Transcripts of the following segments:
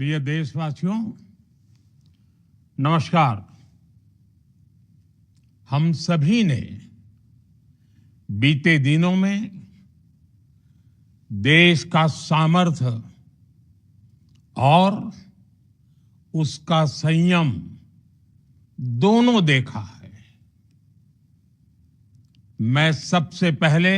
प्रिय देशवासियों, नमस्कार। हम सभी ने बीते दिनों में देश का सामर्थ्य और उसका संयम दोनों देखा है। मैं सबसे पहले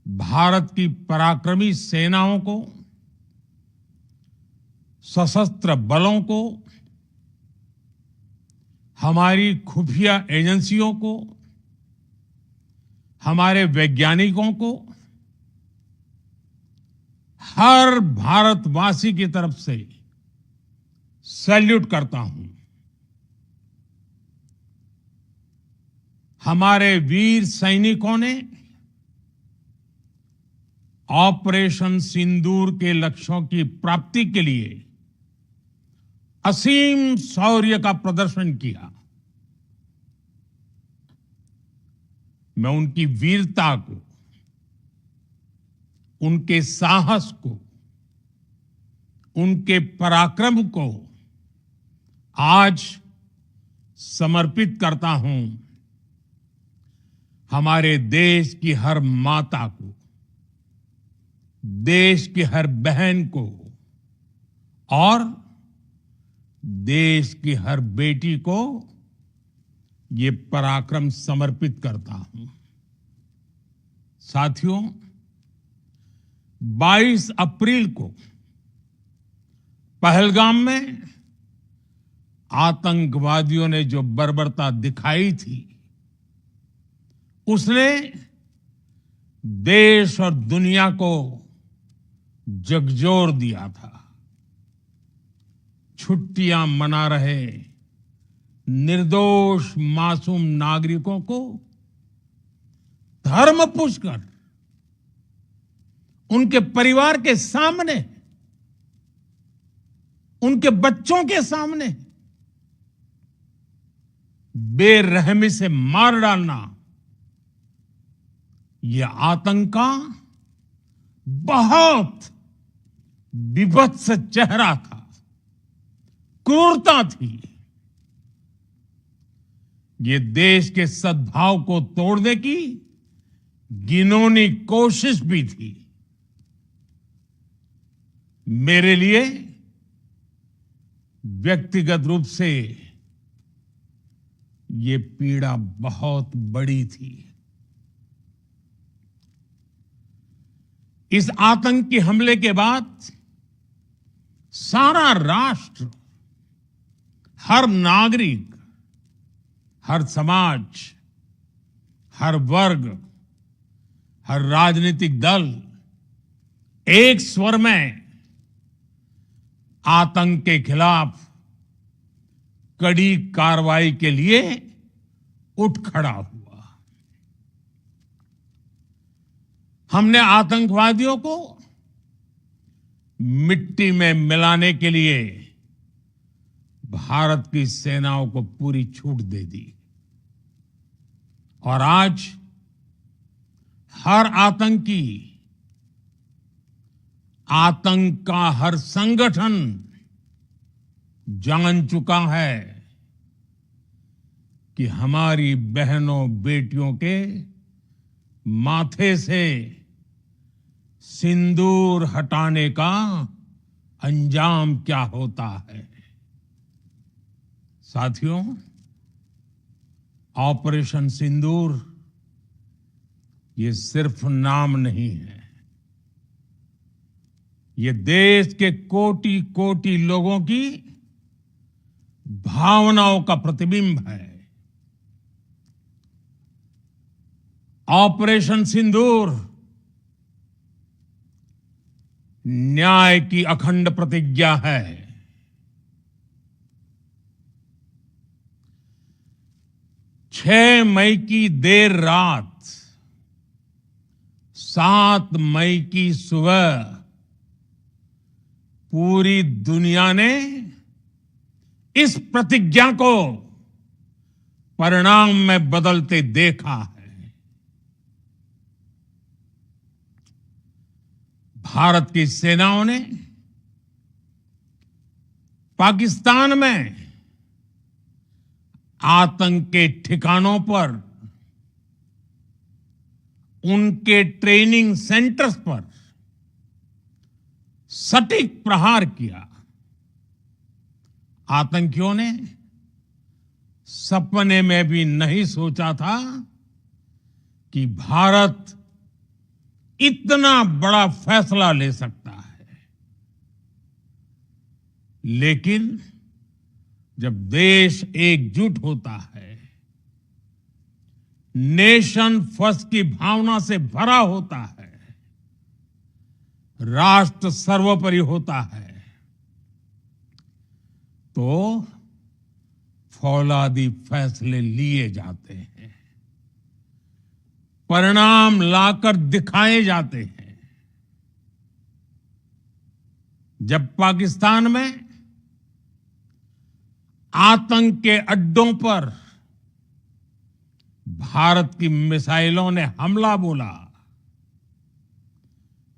भारत की पराक्रमी सेनाओं को, सशस्त्र बलों को, हमारी खुफिया एजेंसियों को, हमारे वैज्ञानिकों को, हर भारतवासी की तरफ से सैल्यूट करता हूं। हमारे वीर सैनिकों ने ऑपरेशन सिंदूर के लक्ष्यों की प्राप्ति के लिए असीम शौर्य का प्रदर्शन किया। मैं उनकी वीरता को, उनके साहस को, उनके पराक्रम को आज समर्पित करता हूं। हमारे देश की हर माता को, देश की हर बहन को और देश की हर बेटी को ये पराक्रम समर्पित करता हूं। साथियों, 22 अप्रैल को पहलगाम में आतंकवादियों ने जो बर्बरता दिखाई थी, उसने देश और दुनिया को झकझोर दिया था। छुट्टियां मना रहे निर्दोष मासूम नागरिकों को धर्म पूछकर उनके परिवार के सामने, उनके बच्चों के सामने बेरहमी से मार डालना, यह आतंक का बहुत विभत्स चेहरा था, क्रूरता थी। ये देश के सद्भाव को तोड़ने की घिनौनी कोशिश भी थी। मेरे लिए व्यक्तिगत रूप से ये पीड़ा बहुत बड़ी थी। इस आतंकी हमले के बाद सारा राष्ट्र, हर नागरिक, हर समाज, हर वर्ग, हर राजनीतिक दल एक स्वर में आतंक के खिलाफ कड़ी कार्रवाई के लिए उठ खड़ा हुआ। हमने आतंकवादियों को मिट्टी में मिलाने के लिए भारत की सेनाओं को पूरी छूट दे दी और आज हर आतंकी, आतंक का हर संगठन जान चुका है कि हमारी बहनों बेटियों के माथे से सिंदूर हटाने का अंजाम क्या होता है। साथियों, ऑपरेशन सिंदूर ये सिर्फ नाम नहीं है, ये देश के कोटि कोटि लोगों की भावनाओं का प्रतिबिंब है। ऑपरेशन सिंदूर न्याय की अखंड प्रतिज्ञा है। 6 मई की देर रात, 7 मई की सुबह पूरी दुनिया ने इस प्रतिज्ञा को परिणाम में बदलते देखा है। भारत की सेनाओं ने पाकिस्तान में आतंक के ठिकानों पर, उनके ट्रेनिंग सेंटर्स पर सटीक प्रहार किया। आतंकियों ने सपने में भी नहीं सोचा था कि भारत इतना बड़ा फैसला ले सकता है। लेकिन जब देश एकजुट होता है, नेशन फर्स्ट की भावना से भरा होता है, राष्ट्र सर्वोपरि होता है, तो फौलादी फैसले लिए जाते हैं, परिणाम लाकर दिखाए जाते हैं। जब पाकिस्तान में आतंक के अड्डों पर भारत की मिसाइलों ने हमला बोला,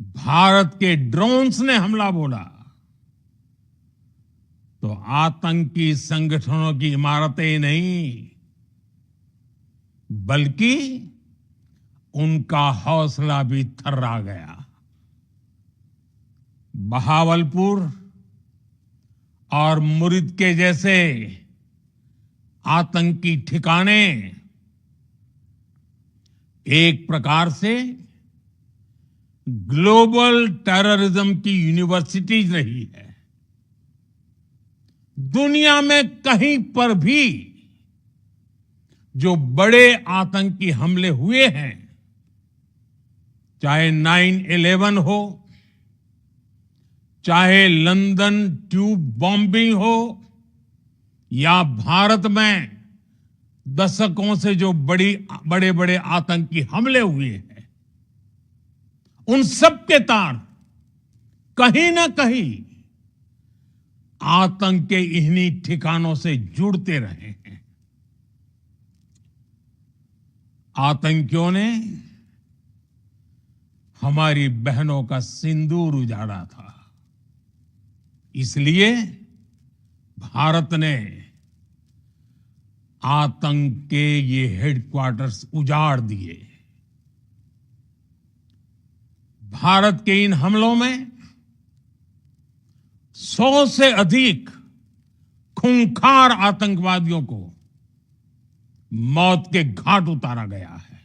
भारत के ड्रोन्स ने हमला बोला, तो आतंकी संगठनों की इमारतें नहीं, बल्कि उनका हौसला भी थर्रा गया। बहावलपुर और मुरिद के जैसे आतंकी ठिकाने एक प्रकार से ग्लोबल टेररिज्म की यूनिवर्सिटीज रही है। दुनिया में कहीं पर भी जो बड़े आतंकी हमले हुए हैं, चाहे 9/11 हो, चाहे लंदन ट्यूब बॉम्बिंग हो, या भारत में दशकों से जो बड़े बड़े आतंकी हमले हुए हैं, उन सब के तार कहीं ना कहीं आतंक के इन्हीं ठिकानों से जुड़ते रहे हैं। आतंकियों ने हमारी बहनों का सिंदूर उजाड़ा था, इसलिए भारत ने आतंक के ये हेडक्वार्टर्स उजाड़ दिए। भारत के इन हमलों में 100 से अधिक खूंखार आतंकवादियों को मौत के घाट उतारा गया है।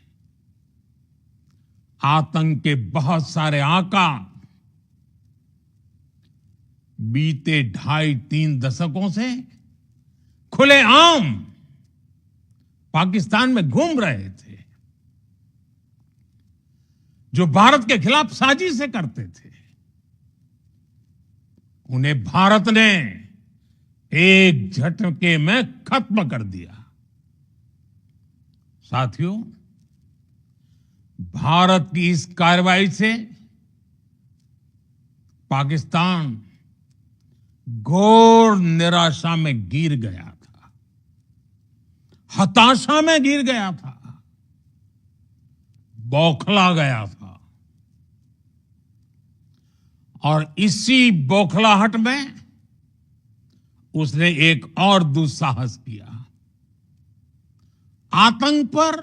आतंक के बहुत सारे आका बीते 2.5-3 दशकों से खुलेआम पाकिस्तान में घूम रहे थे, जो भारत के खिलाफ साजिशें करते थे। उन्हें भारत ने एक झटके में खत्म कर दिया। साथियों, भारत की इस कार्रवाई से पाकिस्तान घोर निराशा में गिर गया था, हताशा में गिर गया था, बौखला गया था। और इसी बौखलाहट में उसने एक और दुस्साहस किया। आतंक पर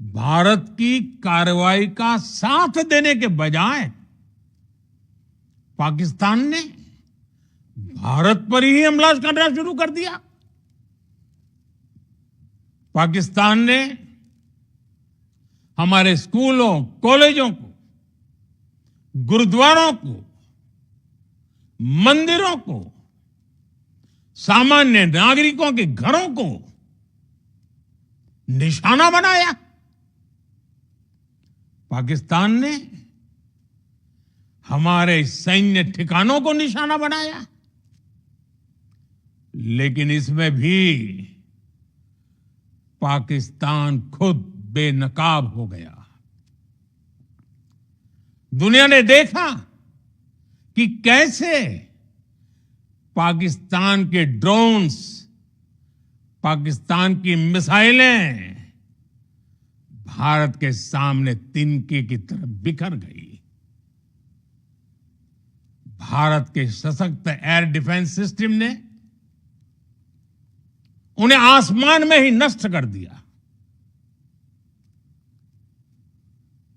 भारत की कार्रवाई का साथ देने के बजाय पाकिस्तान ने भारत पर ही हमला करना शुरू कर दिया। पाकिस्तान ने हमारे स्कूलों, कॉलेजों को, गुरुद्वारों को, मंदिरों को, सामान्य नागरिकों के घरों को निशाना बनाया। पाकिस्तान ने हमारे सैन्य ठिकानों को निशाना बनाया। लेकिन इसमें भी पाकिस्तान खुद बेनकाब हो गया। दुनिया ने देखा कि कैसे पाकिस्तान के ड्रोन्स, पाकिस्तान की मिसाइलें भारत के सामने तिनके की तरह बिखर गई। भारत के सशक्त एयर डिफेंस सिस्टम ने उन्हें आसमान में ही नष्ट कर दिया।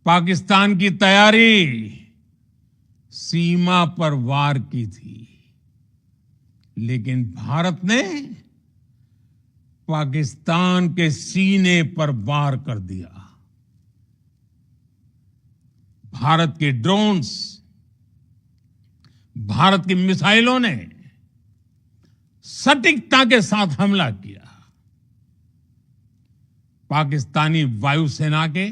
पाकिस्तान की तैयारी सीमा पर वार की थी, लेकिन भारत ने पाकिस्तान के सीने पर वार कर दिया। भारत के ड्रोन्स, भारत की मिसाइलों ने सटीकता के साथ हमला किया। पाकिस्तानी वायुसेना के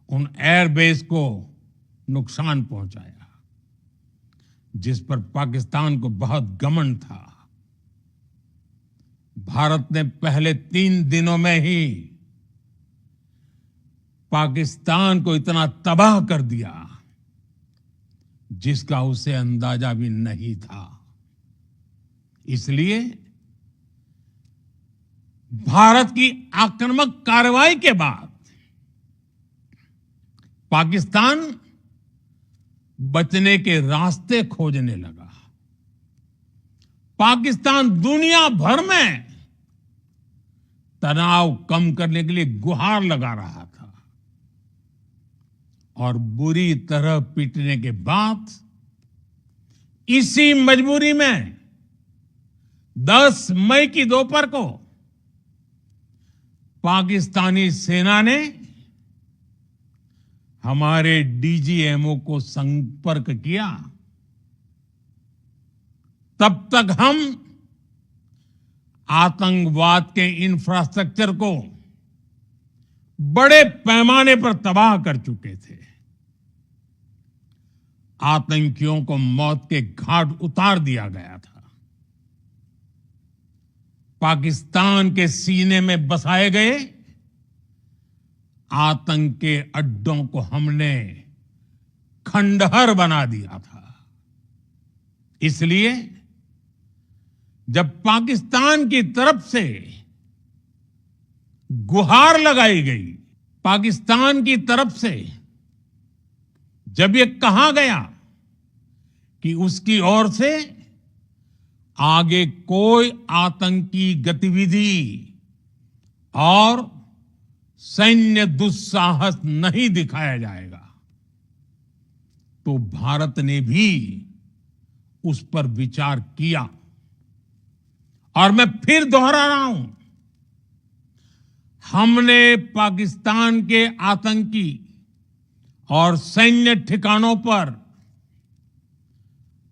उन एयरबेस को नुकसान पहुंचाया, जिस पर पाकिस्तान को बहुत घमंड था। भारत ने पहले 3 दिनों में ही पाकिस्तान को इतना तबाह कर दिया जिसका उसे अंदाजा भी नहीं था। इसलिए भारत की आक्रामक कार्रवाई के बाद पाकिस्तान बचने के रास्ते खोजने लगा। पाकिस्तान दुनिया भर में तनाव कम करने के लिए गुहार लगा रहा था और बुरी तरह पीटने के बाद इसी मजबूरी में 10 मई की दोपहर को पाकिस्तानी सेना ने हमारे डीजीएमओ को संपर्क किया। तब तक हम आतंकवाद के इंफ्रास्ट्रक्चर को बड़े पैमाने पर तबाह कर चुके थे। आतंकियों को मौत के घाट उतार दिया गया था। पाकिस्तान के सीने में बसाए गए आतंक के अड्डों को हमने खंडहर बना दिया था। इसलिए जब पाकिस्तान की तरफ से गुहार लगाई गई, पाकिस्तान की तरफ से जब ये कहा गया कि उसकी ओर से आगे कोई आतंकी गतिविधि और सैन्य दुस्साहस नहीं दिखाया जाएगा, तो भारत ने भी उस पर विचार किया। और मैं फिर दोहरा रहा हूं, हमने पाकिस्तान के आतंकी और सैन्य ठिकानों पर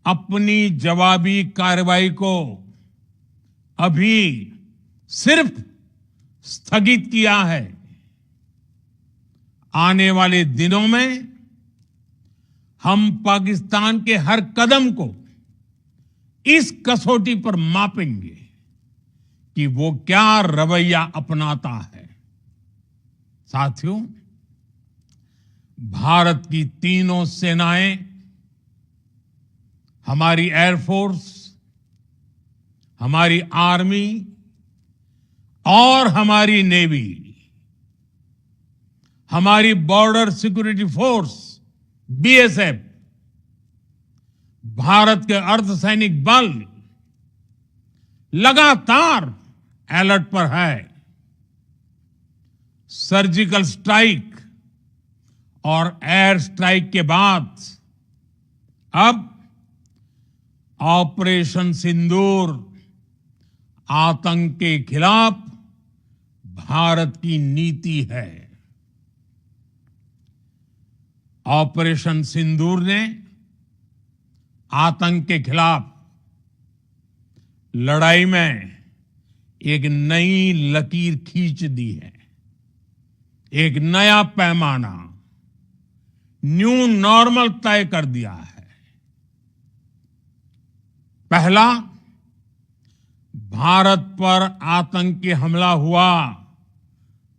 अपनी जवाबी कार्रवाई को अभी सिर्फ स्थगित किया है। आने वाले दिनों में हम पाकिस्तान के हर कदम को इस कसौटी पर मापेंगे कि वो क्या रवैया अपनाता है। साथियों, भारत की तीनों सेनाएं, हमारी एयरफोर्स, हमारी आर्मी और हमारी नेवी, हमारी border security force BSF, Bharat के अर्धसैनिक बल लगातार अलर्ट पर है। सर्जिकल स्ट्राइक और एयर स्ट्राइक के बाद अब ऑपरेशन सिंदूर आतंक के खिलाफ भारत की नीति है। ऑपरेशन सिंदूर ने आतंक के खिलाफ लड़ाई में एक नई लकीर खींच दी है, एक नया पैमाना, न्यू नॉर्मल तय कर दिया है। पहला, भारत पर आतंकी हमला हुआ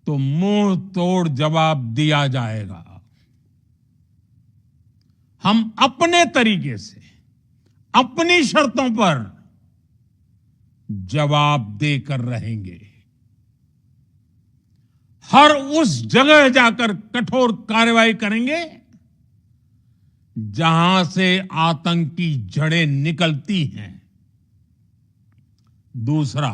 तो मुंह तोड़ जवाब दिया जाएगा। हम अपने तरीके से, अपनी शर्तों पर जवाब देकर रहेंगे। हर उस जगह जाकर कठोर कार्रवाई करेंगे जहां से आतंक की जड़ें निकलती हैं। दूसरा,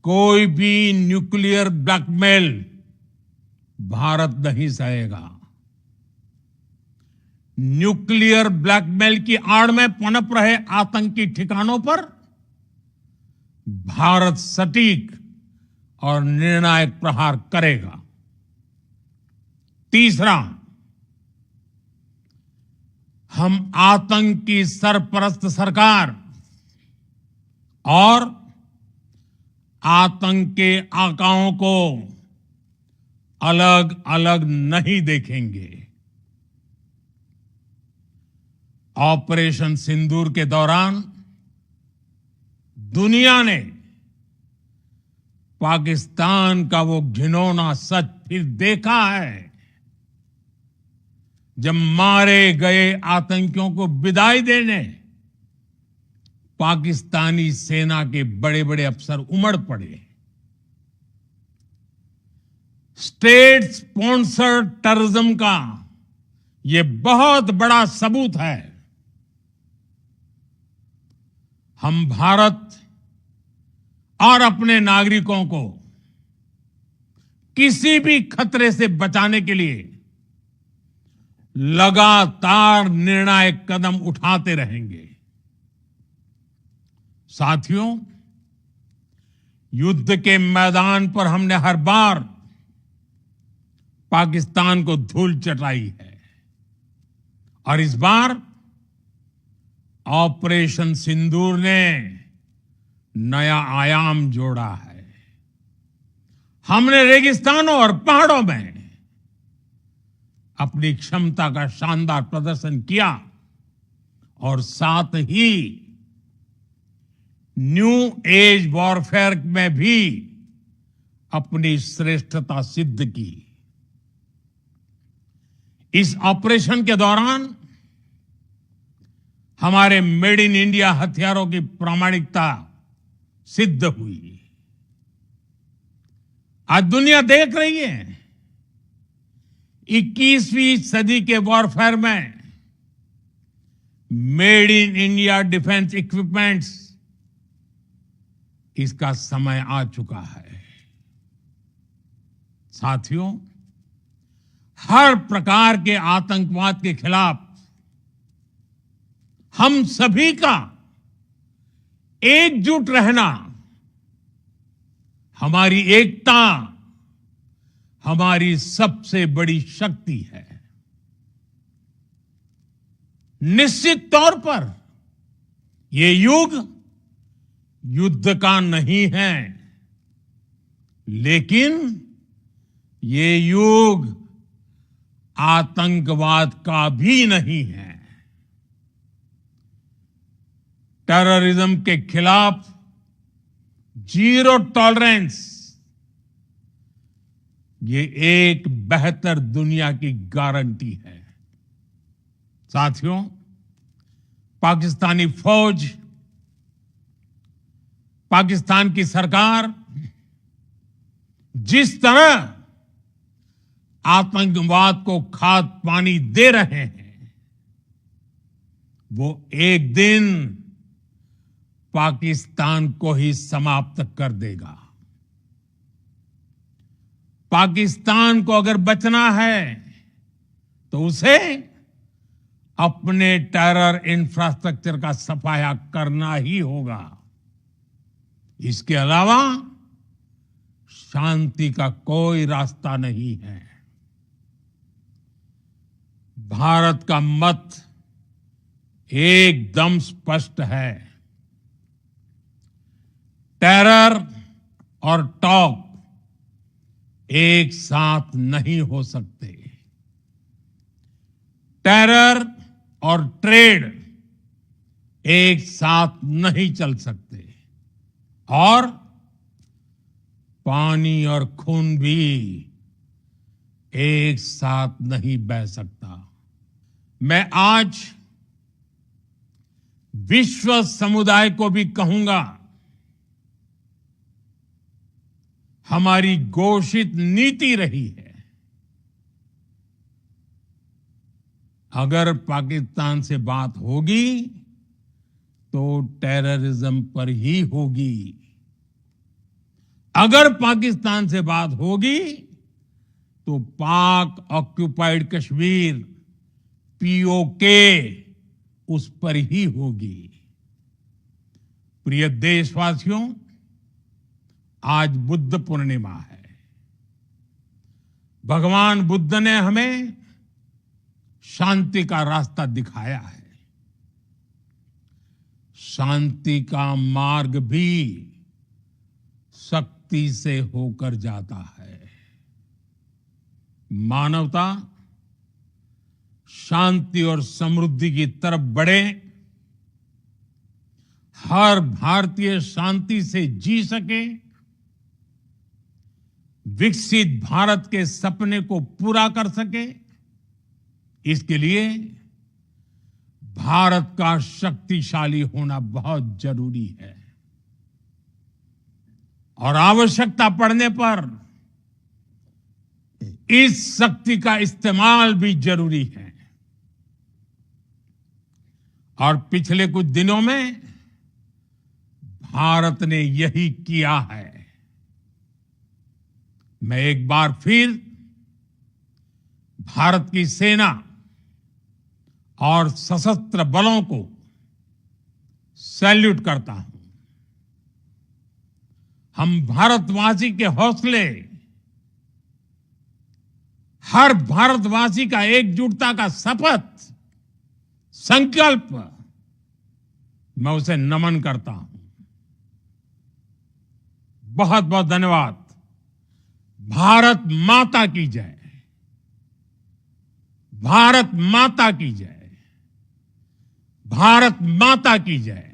कोई भी न्यूक्लियर ब्लैकमेल भारत नहीं सहेगा। न्यूक्लियर ब्लैकमेल की आड़ में पनप रहे आतंकी ठिकानों पर भारत सटीक और निर्णायक प्रहार करेगा। तीसरा, हम आतंक की सरपरस्त सरकार और आतंक के आकाओं को अलग अलग नहीं देखेंगे। ऑपरेशन सिंदूर के दौरान दुनिया ने पाकिस्तान का वो घिनौना सच फिर देखा है, जब मारे गए आतंकियों को विदाई देने पाकिस्तानी सेना के बड़े बड़े अफसर उमड़ पड़े। स्टेट स्पॉन्सर्ड टेररिज्म का यह बहुत बड़ा सबूत है। हम भारत और अपने नागरिकों को किसी भी खतरे से बचाने के लिए लगातार निर्णायक कदम उठाते रहेंगे। साथियों, युद्ध के मैदान पर हमने हर बार पाकिस्तान को धूल चटाई है और इस बार ऑपरेशन सिंदूर ने नया आयाम जोड़ा है। हमने रेगिस्तानों और पहाड़ों में अपनी क्षमता का शानदार प्रदर्शन किया और साथ ही न्यू एज वॉरफेयर में भी अपनी श्रेष्ठता सिद्ध की। इस ऑपरेशन के दौरान हमारे मेड इन इंडिया हथियारों की प्रामाणिकता सिद्ध हुई। आज दुनिया देख रही है 21वीं सदी के वॉरफेयर में made in India defence equipments, इसका समय आ चुका है। साथियों, हर प्रकार के आतंकवाद के खिलाफ हम सभी का एकजुट रहना, हमारी एकता हमारी सबसे बड़ी शक्ति है। निश्चित तौर पर ये युग युद्ध का नहीं है, लेकिन ये युग आतंकवाद का भी नहीं है। टेररिज्म के खिलाफ जीरो टॉलरेंस, ये एक बेहतर दुनिया की गारंटी है। साथियों, पाकिस्तानी फौज, पाकिस्तान की सरकार जिस तरह आतंकवाद को खाद पानी दे रहे हैं, वो एक दिन पाकिस्तान को ही समाप्त कर देगा। पाकिस्तान को अगर बचना है तो उसे अपने टेरर इंफ्रास्ट्रक्चर का सफाया करना ही होगा। इसके अलावा शांति का कोई रास्ता नहीं है। भारत का मत एकदम स्पष्ट है। टेरर और टॉक एक साथ नहीं हो सकते। टेरर और ट्रेड एक साथ नहीं चल सकते और पानी और खून भी एक साथ नहीं बह सकता। मैं आज विश्व समुदाय को भी कहूंगा, हमारी घोषित नीति रही है अगर पाकिस्तान से बात होगी तो टेररिज्म पर ही होगी। अगर पाकिस्तान से बात होगी तो पाक ऑक्युपाइड कश्मीर पीओके उस पर ही होगी। प्रिय देशवासियों, आज बुद्ध पूर्णिमा है। भगवान बुद्ध ने हमें शांति का रास्ता दिखाया है। शांति का मार्ग भी शक्ति से होकर जाता है। मानवता शांति और समृद्धि की तरफ बढ़े, हर भारतीय शांति से जी सके, विकसित भारत के सपने को पूरा कर सके, इसके लिए भारत का शक्तिशाली होना बहुत जरूरी है। और आवश्यकता पड़ने पर इस शक्ति का इस्तेमाल भी जरूरी है। और पिछले कुछ दिनों में भारत ने यही किया है। मैं एक बार फिर भारत की सेना और सशस्त्र बलों को सैल्यूट करता हूं। हम भारतवासी के हौसले, हर भारतवासी का एकजुटता का शपथ, संकल्प, मैं उसे नमन करता हूं। बहुत बहुत धन्यवाद। भारत माता की जय। भारत माता की जय। भारत माता की जय।